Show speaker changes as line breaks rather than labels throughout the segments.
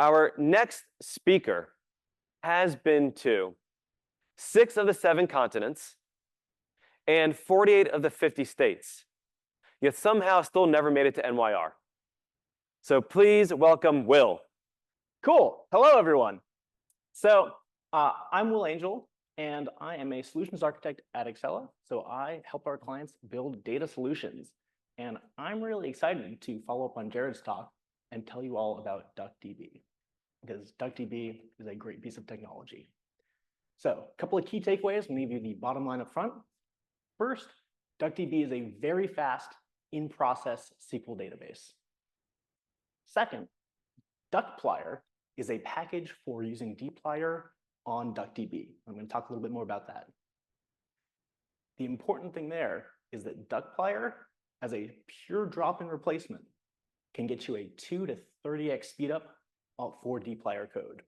Our next speaker has been to 6 of the 7 continents and 48 of the 50 states, yet somehow still never made it to NYR. So please welcome Will.
Cool. Hello, everyone. So I'm Will Angel, and I am a solutions architect at Excella. So I help our clients build data solutions. And I'm really excited to follow up on Jared's talk and tell you all about DuckDB, because DuckDB is a great piece of technology. So a couple of key takeaways. I'm going to give you the bottom line up front. First, DuckDB is a very fast in-process SQL database. Second, Duckplyr is a package for using dplyr on DuckDB. I'm going to talk a little bit more about that. The important thing there is that Duckplyr, as a pure drop-in replacement, can get you a 2 to 30x speed up for dplyr code.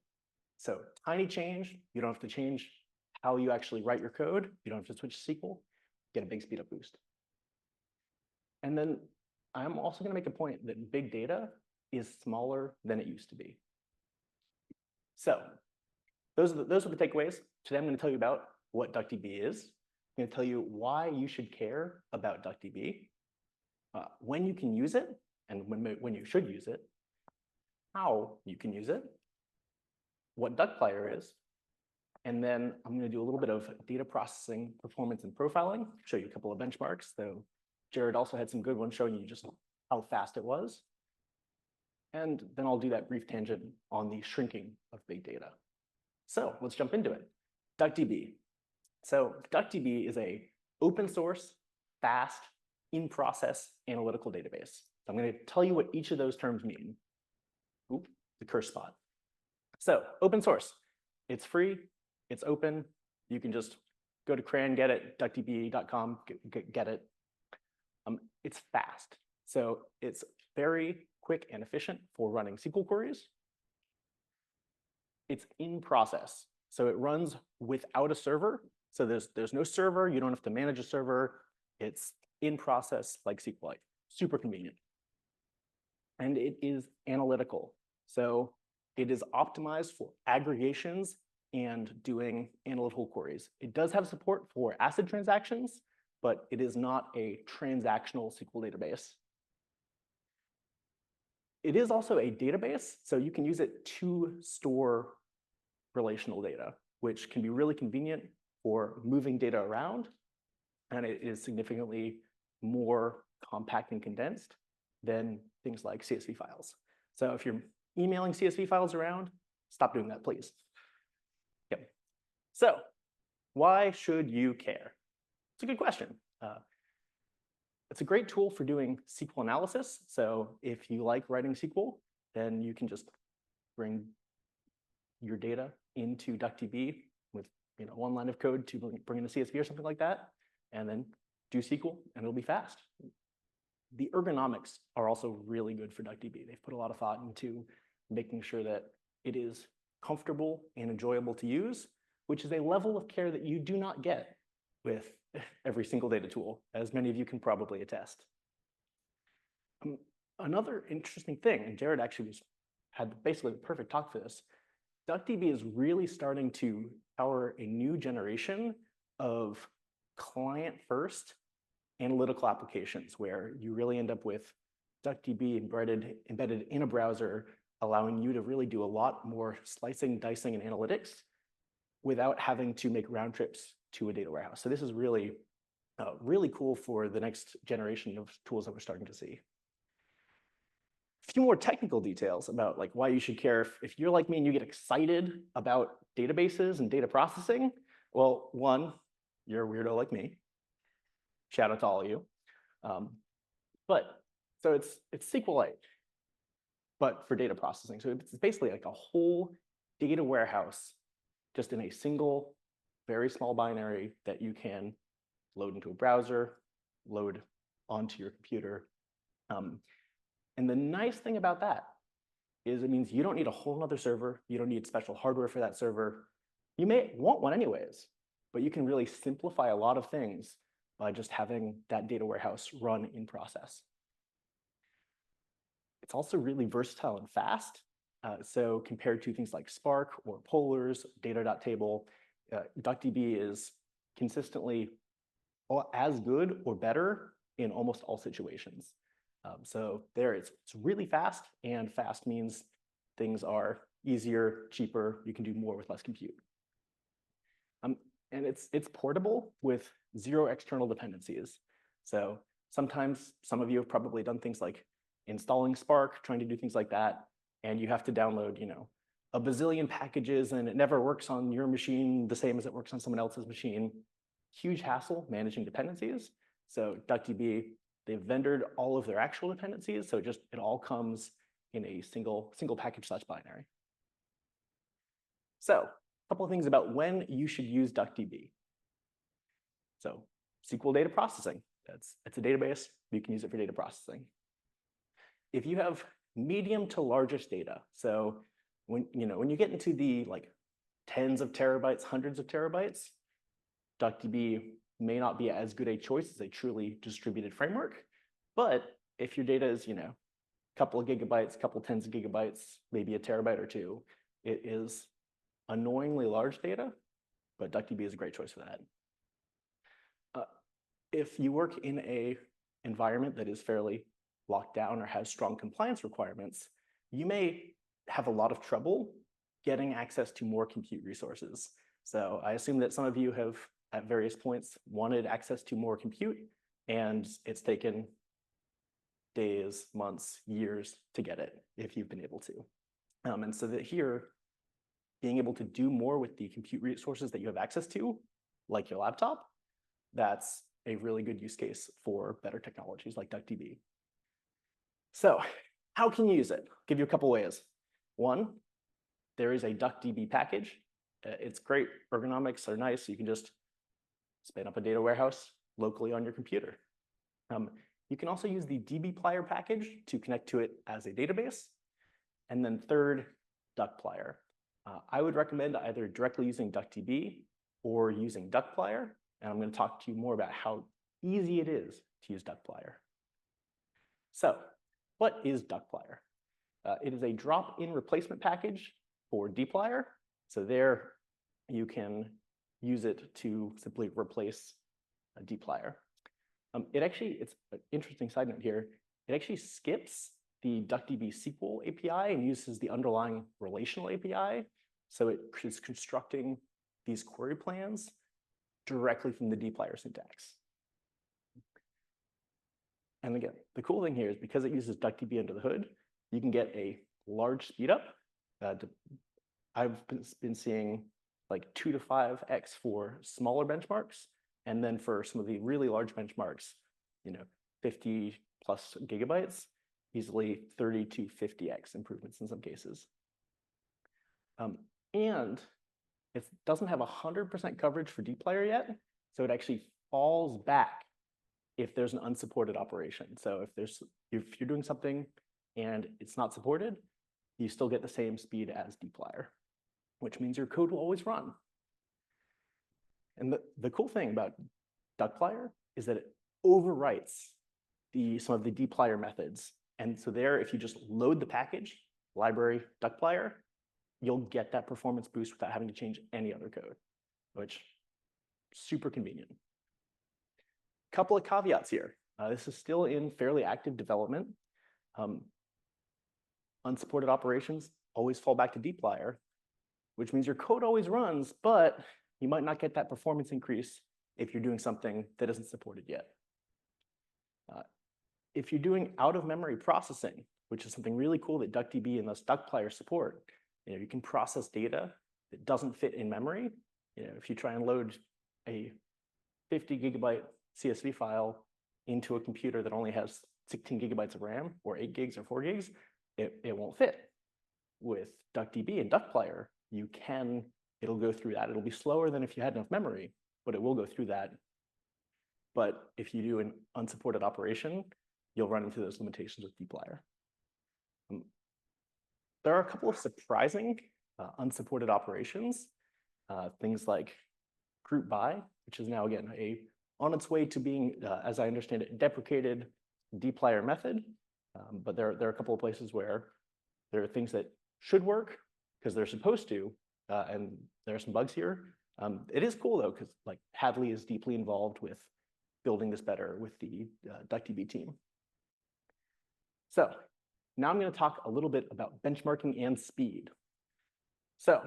So tiny change, you don't have to change how you actually write your code. You don't have to switch to SQL, get a big speed up boost. And then I'm also going to make a point that big data is smaller than it used to be. So those are the takeaways. Today I'm going to tell you about what DuckDB is. I'm going to tell you why you should care about DuckDB, when you can use it, and when you should use it, how you can use it, what Duckplyr is, and then I'm going to do a little bit of data processing, performance, and profiling, show you a couple of benchmarks. So Jared also had some good ones showing you just how fast it was. And then I'll do that brief tangent on the shrinking of big data. So let's jump into it. DuckDB. So DuckDB is a open source, fast, in-process analytical database. I'm going to tell you what each of those terms mean. Oop, the curse spot. So open source. It's free. It's open. You can just go to cran, get it, duckdb.com, get it. It's fast. So it's very quick and efficient for running SQL queries. It's in process. So it runs without a server. So there's no server. You don't have to manage a server. It's in process like SQLite. Super convenient. And it is analytical. So it is optimized for aggregations and doing analytical queries. It does have support for ACID transactions, but it is not a transactional SQL database. It is also a database, so you can use it to store relational data, which can be really convenient for moving data around, and it is significantly more compact and condensed than things like CSV files. So if you're emailing CSV files around, stop doing that, please. Yep. So why should you care? It's a good question. It's a great tool for doing SQL analysis. So if you like writing SQL, then you can just bring your data into DuckDB with one line of code to bring in a CSV or something like that, and then do SQL, and it'll be fast. The ergonomics are also really good for DuckDB. They've put a lot of thought into making sure that it is comfortable and enjoyable to use, which is a level of care that you do not get with every single data tool, as many of you can probably attest. Another interesting thing, and Jared actually had basically the perfect talk for this, DuckDB is really starting to power a new generation of client-first analytical applications where you really end up with DuckDB embedded in a browser, allowing you to really do a lot more slicing, dicing, and analytics without having to make round trips to a data warehouse. So this is really, really cool for the next generation of tools that we're starting to see. A few more technical details about why you should care. If you're like me and you get excited about databases and data processing, well, one, you're a weirdo like me. Shout out to all of you. So it's SQLite, but for data processing. So it's basically like a whole data warehouse just in a single, very small binary that you can load into a browser, load onto your computer. And the nice thing about that is it means you don't need a whole other server. You don't need special hardware for that server. You may want one anyways, but you can really simplify a lot of things by just having that data warehouse run in process. It's also really versatile and fast. So compared to things like Spark or Polars, data.table, DuckDB is consistently as good or better in almost all situations. So there it's really fast, and fast means things are easier, cheaper, you can do more with less compute. And it's portable with 0 external dependencies. So sometimes some of you have probably done things like installing Spark, trying to do things like that, and you have to download, a bazillion packages, and it never works on your machine the same as it works on someone else's machine. Huge hassle managing dependencies. So DuckDB, they've vendored all of their actual dependencies, so it all comes in a single package/binary. So a couple of things about when you should use DuckDB. So SQL data processing, it's a database, you can use it for data processing. If you have medium to largest data, so when you get into the tens of terabytes, hundreds of terabytes, DuckDB may not be as good a choice as a truly distributed framework. But if your data is, a couple of gigabytes, couple tens of gigabytes, maybe a terabyte or two, it is annoyingly large data, but DuckDB is a great choice for that. If you work in a environment that is fairly locked down or has strong compliance requirements, you may have a lot of trouble getting access to more compute resources. So I assume that some of you have, at various points, wanted access to more compute, and it's taken days, months, years to get it, if you've been able to. And so that here, being able to do more with the compute resources that you have access to, like your laptop, that's a really good use case for better technologies like DuckDB. So how can you use it? I'll give you a couple ways. One, there is a DuckDB package. It's great. Ergonomics are nice. You can just spin up a data warehouse locally on your computer. You can also use the dbplyr package to connect to it as a database. And then third, DuckPlyr. I would recommend either directly using DuckDB or using DuckPlyr. And I'm going to talk to you more about how easy it is to use DuckPlyr. So what is DuckPlyr? It is a drop-in replacement package for dplyr. So there you can use it to simply replace a dplyr. It's an interesting side note here. It actually skips the DuckDB SQL API and uses the underlying relational API. So it is constructing these query plans directly from the dplyr syntax. And again, the cool thing here is because it uses DuckDB under the hood, you can get a large speedup. I've been seeing like 2 to 5x for smaller benchmarks. And then for some of the really large benchmarks, 50 plus gigabytes, easily 30 to 50x improvements in some cases. And it doesn't have 100% coverage for dplyr yet, so it actually falls back if there's an unsupported operation. So if you're doing something and it's not supported, you still get the same speed as dplyr, which means your code will always run. And the cool thing about DuckPlyr is that it overwrites some of the dplyr methods. And so there, if you just load the package, library DuckPlyr, you'll get that performance boost without having to change any other code, which super convenient. Couple of caveats here. This is still in fairly active development. Unsupported operations always fall back to dplyr, which means your code always runs, but you might not get that performance increase if you're doing something that isn't supported yet. If you're doing out-of-memory processing, which is something really cool that DuckDB and thus DuckPlyr support, you can process data that doesn't fit in memory. If you try and load a 50 gigabyte CSV file into a computer that only has 16 gigabytes of RAM, or 8 gigs or 4 gigs, it won't fit. With DuckDB and DuckPlyr, it'll go through that. It'll be slower than if you had enough memory, but it will go through that. But if you do an unsupported operation, you'll run into those limitations with dplyr. There are a couple of surprising unsupported operations, things like group by, which is now, again, on its way to being, as I understand it, deprecated dplyr method. But there are a couple of places where there are things that should work because they're supposed to, and there are some bugs here. It is cool though, because like Hadley is deeply involved with building this better with the DuckDB team. So now I'm going to talk a little bit about benchmarking and speed. So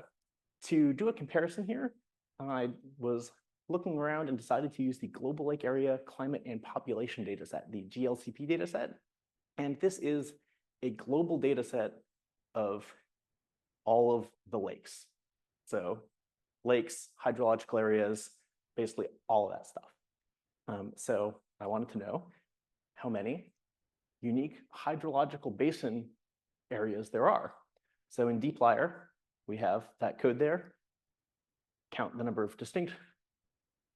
to do a comparison here, I was looking around and decided to use the Global Lake Area Climate and Population dataset, the GLCP dataset. And this is a global dataset of all of the lakes. So lakes, hydrological areas, basically all of that stuff. So I wanted to know how many unique hydrological basin areas there are. So in Dplyr, we have that code there, count the number of distinct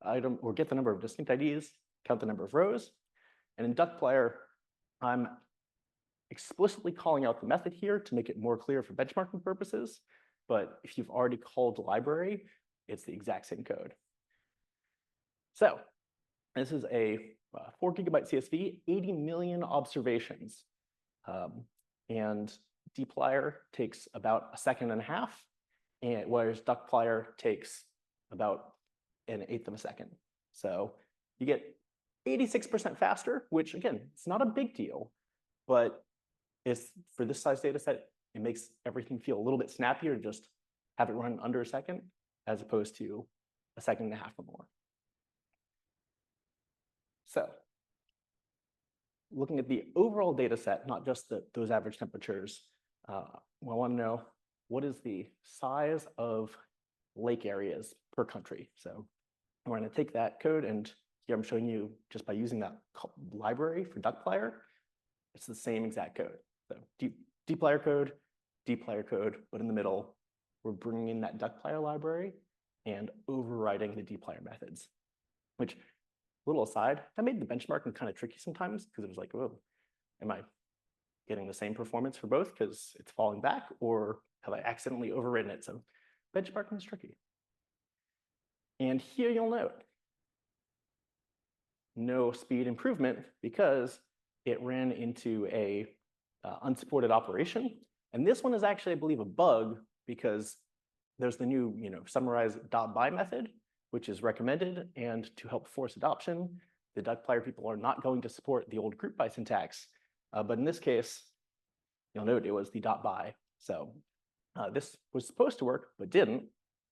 item, or get the number of distinct IDs, count the number of rows. And in Duckplyr, I'm explicitly calling out the method here to make it more clear for benchmarking purposes. But if you've already called the library, it's the exact same code. So this is a 4 GB CSV, 80 million observations. And Dplyr takes about 1.5 seconds, and whereas Duckplyr takes about 1/8 of a second. So you get 86% faster, which again, it's not a big deal, but it's for this size data set, it makes everything feel a little bit snappier to just have it run under 1 second, as opposed to 1.5 seconds or more. So looking at the overall data set, not just those average temperatures, I want to know what is the size of lake areas per country. So we're going to take that code, and here I'm showing you just by using that library for Duckplyr, it's the same exact code. So Dplyr code, but in the middle, we're bringing in that Duckplyr library and overriding the Dplyr methods, which, little aside, that made the benchmarking kind of tricky sometimes because it was like, oh, am I getting the same performance for both because it's falling back, or have I accidentally overridden it? So benchmarking is tricky. And here you'll note no speed improvement because it ran into a unsupported operation. And this one is actually, I believe, a bug because there's the new summarize.by method, which is recommended. And to help force adoption, the Duckplyr people are not going to support the old group by syntax. But in this case, you'll note it was the .by. So this was supposed to work, but didn't.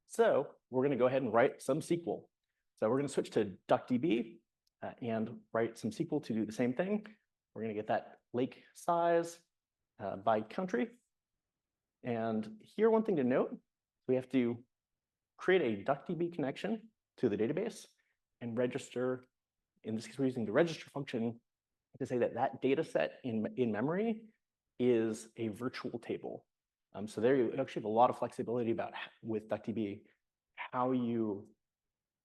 So we're going to go ahead and write some SQL. So we're going to switch to DuckDB and write some SQL to do the same thing. We're going to get that lake size by country. And here, one thing to note, we have to create a DuckDB connection to the database and register. In this case, we're using the register function to say that that data set in memory is a virtual table. So there you actually have a lot of flexibility about with DuckDB, how you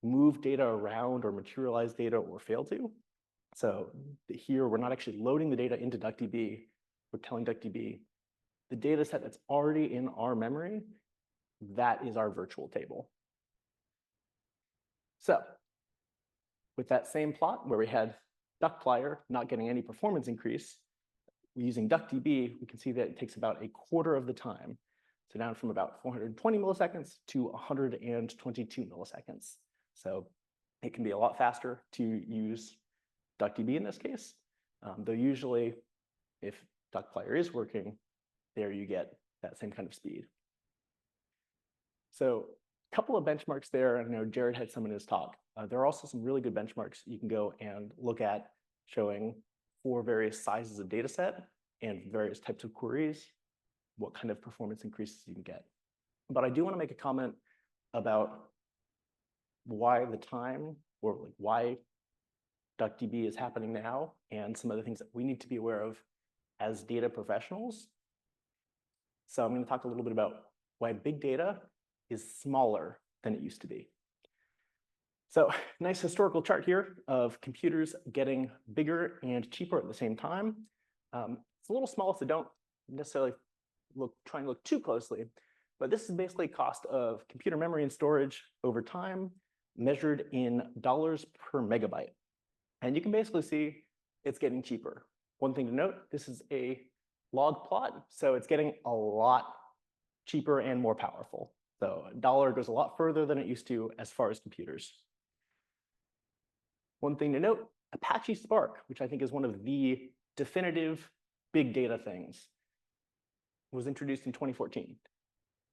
move data around or materialize data or fail to. So here, we're not actually loading the data into DuckDB. We're telling DuckDB, the data set that's already in our memory, that is our virtual table. So with that same plot where we had Duckplyr not getting any performance increase, using DuckDB, we can see that it takes about 1/4 of the time. So down from about 420 milliseconds to 122 milliseconds. So it can be a lot faster to use DuckDB in this case, though usually if Duckplyr is working, there you get that same kind of speed. So a couple of benchmarks there. I know Jared had some in his talk. There are also some really good benchmarks you can go and look at showing for various sizes of data set and various types of queries, what kind of performance increases you can get. But I do want to make a comment about why the time, or like why DuckDB is happening now, and some of the things that we need to be aware of as data professionals. So I'm going to talk a little bit about why big data is smaller than it used to be. So nice historical chart here of computers getting bigger and cheaper at the same time. It's a little small, so don't necessarily try and look too closely. But this is basically cost of computer memory and storage over time, measured in dollars per megabyte. And you can basically see it's getting cheaper. One thing to note, this is a log plot, so it's getting a lot cheaper and more powerful. So $1 goes a lot further than it used to as far as computers. One thing to note, Apache Spark, which I think is one of the definitive big data things, was introduced in 2014.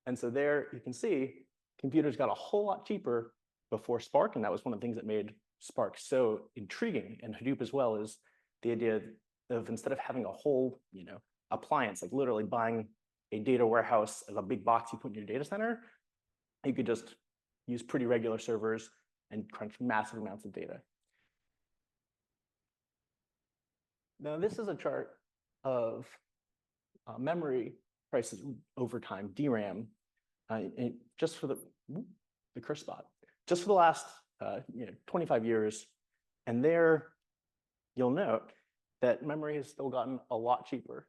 And so there you can see computers got a whole lot cheaper before Spark, and that was one of the things that made Spark so intriguing, and Hadoop as well, is the idea of instead of having a whole appliance, like literally buying a data warehouse as a big box you put in your data center, you could just use pretty regular servers and crunch massive amounts of data. Now this is a chart of memory prices over time, DRAM, just for the curse spot, just for the last 25 years. And there you'll note that memory has still gotten a lot cheaper.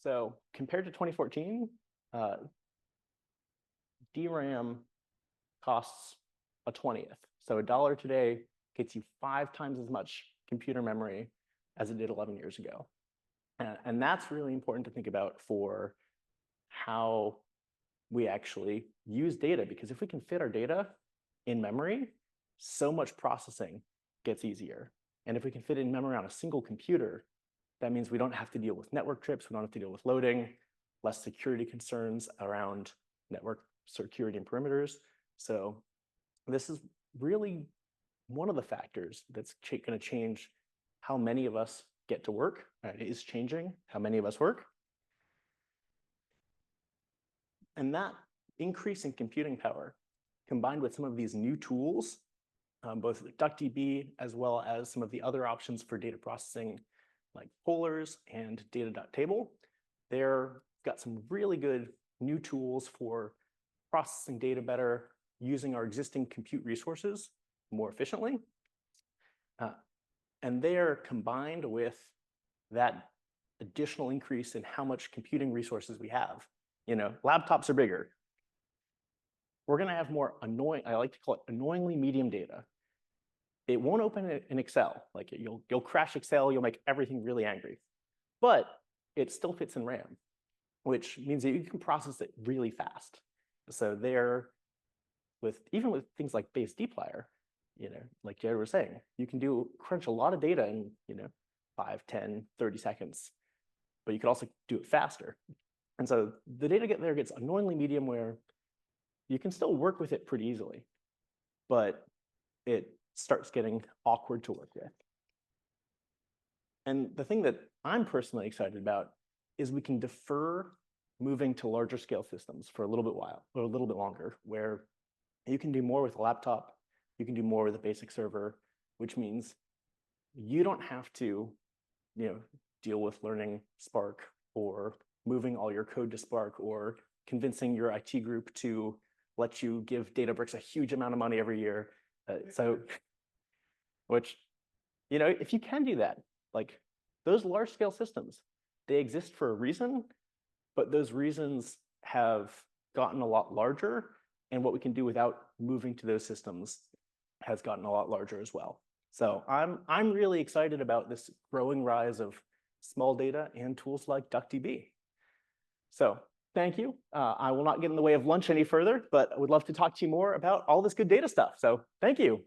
So compared to 2014, DRAM costs a 20th. So $1 today gets you 5 times as much computer memory as it did 11 years ago. And that's really important to think about for how we actually use data, because if we can fit our data in memory, so much processing gets easier. And if we can fit in memory on a single computer, that means we don't have to deal with network trips, we don't have to deal with loading, less security concerns around network security and perimeters. So this is really one of the factors that's going to change how many of us get to work. It is changing how many of us work. And that increase in computing power, combined with some of these new tools, both DuckDB as well as some of the other options for data processing, like polars and data.table, they've got some really good new tools for processing data better, using our existing compute resources more efficiently. And they're combined with that additional increase in how much computing resources we have. Laptops are bigger. We're going to have more annoying, I like to call it annoyingly medium data. It won't open in Excel. Like you'll crash Excel, you'll make everything really angry. But it still fits in RAM, which means that you can process it really fast. So even with things like base dplyr, like Jared was saying, you can crunch a lot of data in 5, 10, 30 seconds, but you could also do it faster. And so the data gets annoyingly medium, where you can still work with it pretty easily, but it starts getting awkward to work with. And the thing that I'm personally excited about is we can defer moving to larger scale systems for a little bit longer, where you can do more with a laptop, you can do more with a basic server, which means you don't have to deal with learning Spark or moving all your code to Spark or convincing your IT group to let you give Databricks a huge amount of money every year. Which, if you can do that, like those large scale systems, they exist for a reason, but those reasons have gotten a lot larger, and what we can do without moving to those systems has gotten a lot larger as well. So I'm really excited about this growing rise of small data and tools like DuckDB. So thank you. I will not get in the way of lunch any further, but I would love to talk to you more about all this good data stuff. So thank you.